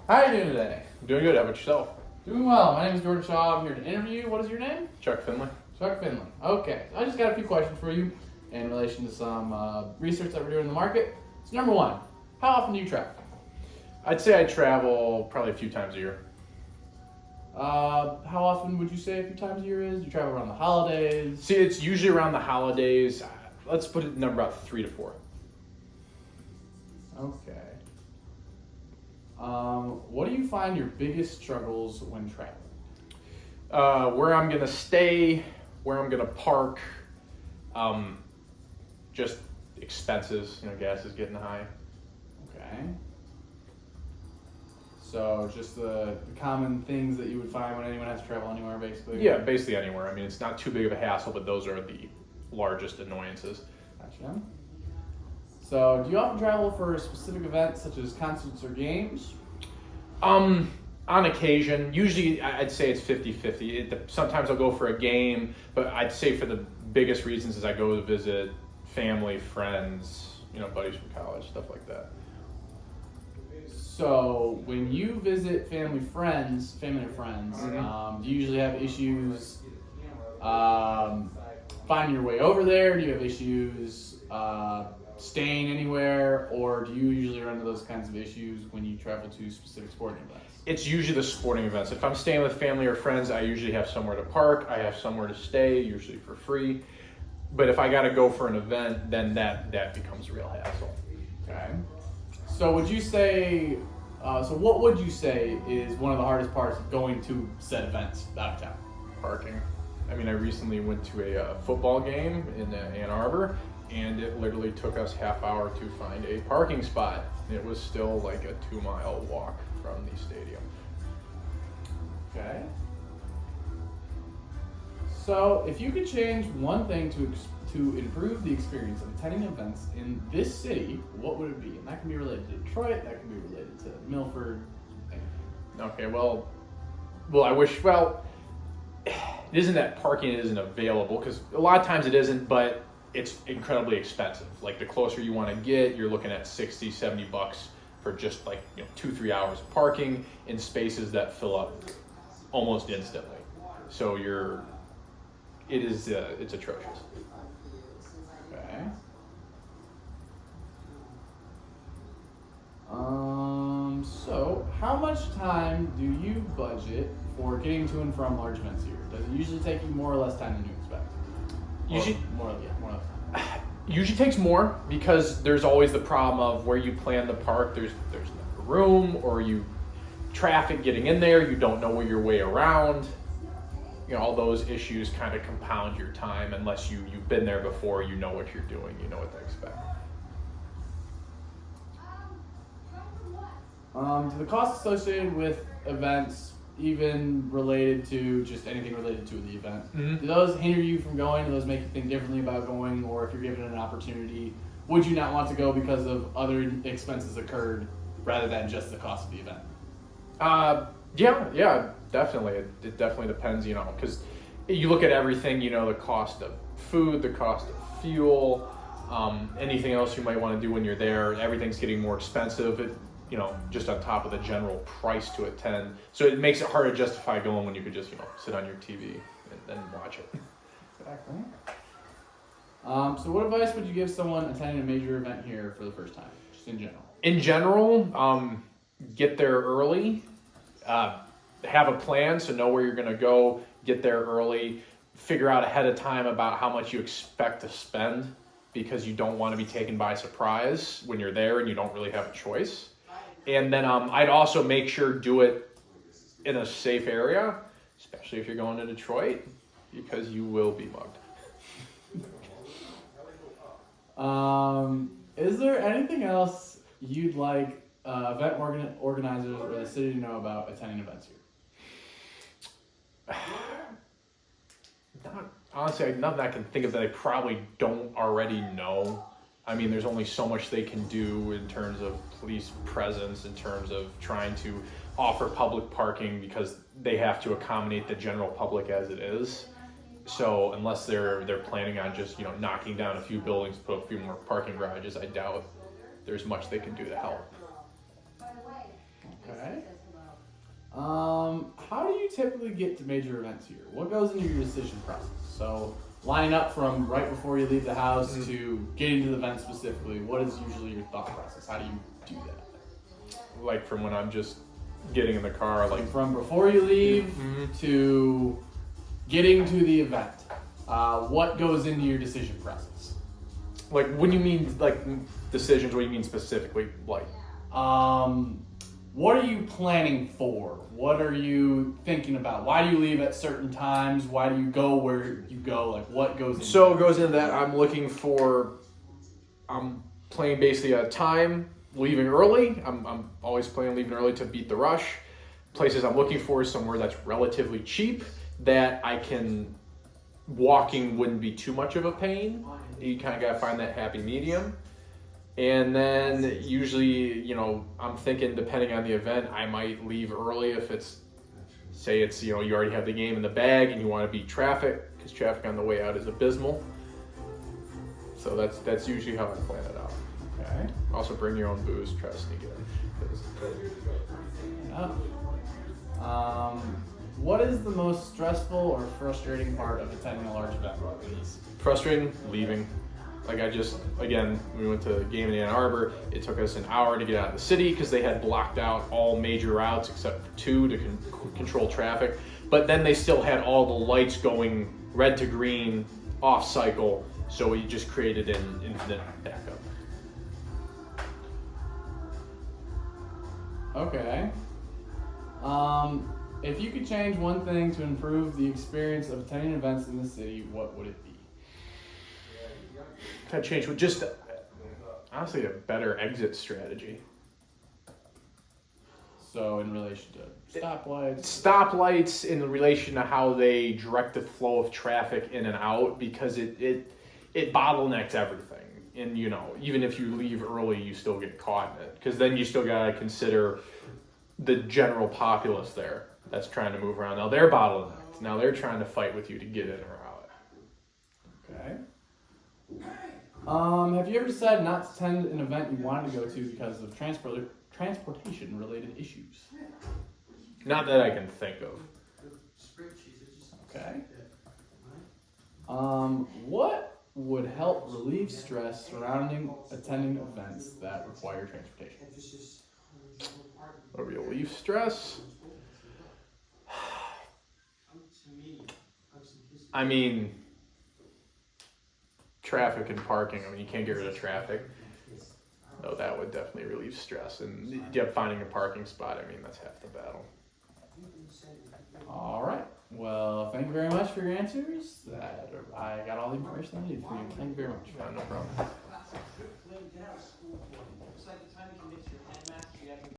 How are you doing today? I'm doing good. How about yourself? Doing well. My name is Jordan Shaw. I'm here to interview you. What is your name? Chuck Finley. Chuck Finley. Okay. I just got a few questions for you in relation to some research that we're doing in the market. So number one, how often do you travel? I'd say I travel probably a few times a year. How often would you say a few times a year is? Do you travel around the holidays? See, it's usually around the holidays. Let's put it number about 3 to 4. Okay. What do you find your biggest struggles when traveling? Where I'm gonna stay, where I'm gonna park, just expenses. Gas is getting high. Okay. So just the common things that you would find when anyone has to travel anywhere, basically? Yeah, basically anywhere. I mean, it's not too big of a hassle, but those are the largest annoyances. Gotcha. So do you often travel for specific events such as concerts or games? On occasion, usually I'd say it's 50-50. Sometimes I'll go for a game, but I'd say for the biggest reasons is I go to visit family, friends, buddies from college, stuff like that. So when you visit family and friends, Mm-hmm. do you usually have issues finding your way over there? Do you have issues staying anywhere, or do you usually run into those kinds of issues when you travel to specific sporting events? It's usually the sporting events. If I'm staying with family or friends, I usually have somewhere to park. I have somewhere to stay, usually for free. But if I got to go for an event, then that becomes a real hassle. Okay. So would you say, what would you say is one of the hardest parts of going to said events out of town? Parking. I mean, I recently went to a football game in Ann Arbor, and it literally took us half hour to find a parking spot. It was still like a 2-mile walk from the stadium. Okay. So if you could change one thing to improve the experience of attending events in this city, what would it be? And that can be related to Detroit, that can be related to Milford. Okay, well, it isn't that parking isn't available, because a lot of times it isn't, but it's incredibly expensive. Like, the closer you want to get, you're looking at $60-$70 for just 2-3 hours of parking in spaces that fill up almost instantly. So it's atrocious. Okay. So how much time do you budget for getting to and from large events here? Does it usually take you more or less time than you expect? Usually, More or less. usually takes more, because there's always the problem of where you plan the park. There's no room, or traffic getting in there. You don't know your way around. All those issues kind of compound your time unless you've been there before. You know what you're doing. You know what to expect. Do the costs associated with events, even related to just anything related to the event, Mm-hmm. do those hinder you from going? Do those make you think differently about going? Or if you're given an opportunity, would you not want to go because of other expenses occurred rather than just the cost of the event? Yeah, definitely. It definitely depends, because you look at everything, the cost of food, the cost of fuel, anything else you might want to do when you're there. Everything's getting more expensive, just on top of the general price to attend. So it makes it hard to justify going when you could just, sit on your TV and watch it. Exactly. So what advice would you give someone attending a major event here for the first time, just in general? In general, get there early. Have a plan, so know where you're going to go. Get there early. Figure out ahead of time about how much you expect to spend, because you don't want to be taken by surprise when you're there and you don't really have a choice. And then I'd also make sure do it in a safe area, especially if you're going to Detroit, because you will be mugged. Is there anything else you'd like event organizers or the city to know about attending events here? Honestly, nothing I can think of that I probably don't already know. I mean, there's only so much they can do in terms of police presence, in terms of trying to offer public parking, because they have to accommodate the general public as it is. So unless they're planning on just knocking down a few buildings, put a few more parking garages, I doubt there's much they can do to help. Okay. typically get to major events here? What goes into your decision process? So lining up from right before you leave the house to getting to the event specifically, what is usually your thought process? How do you do that? Like from when I'm just getting in the car, like From before you leave to getting to the event, what goes into your decision process? like when you mean like decisions, what do you mean specifically? Like, What are you planning for? What are you thinking about? Why do you leave at certain times? Why do you go where you go? Like, what goes into so it goes into that. I'm playing basically a time leaving early. I'm always planning leaving early to beat the rush. Places I'm looking for is somewhere that's relatively cheap that I can, walking wouldn't be too much of a pain. You kind of got to find that happy medium. And then usually, you know, I'm thinking depending on the event, I might leave early if it's, say it's, you know, you already have the game in the bag and you want to beat traffic, because traffic on the way out is abysmal. So that's usually how I plan it out. Okay. Also bring your own booze, try to sneak it in. Yeah. What is the most stressful or frustrating part of attending a large event like these? Frustrating, leaving. Like again, we went to a game in Ann Arbor. It took us an hour to get out of the city because they had blocked out all major routes except for two to control traffic. But then they still had all the lights going red to green, off cycle, so we just created an infinite backup. Okay. If you could change one thing to improve the experience of attending events in the city, what would it be? Kind of change with just honestly a better exit strategy. So in relation to stoplights? Stoplights in relation to how they direct the flow of traffic in and out, because it bottlenecks everything. And you know, even if you leave early, you still get caught in it, because then you still gotta consider the general populace there that's trying to move around. Now they're bottlenecked. Now they're trying to fight with you to get in or out. Okay. Have you ever decided not to attend an event you wanted to go to because of transportation related issues? Not that I can think of. Okay. What would help relieve stress surrounding attending events that require transportation? Or relieve stress? I mean, traffic and parking. I mean, you can't get rid of traffic. So that would definitely relieve stress. And finding a parking spot, I mean, that's half the battle. All right. Well, thank you very much for your answers. I got all the information I needed from you. Thank you very much. No problem.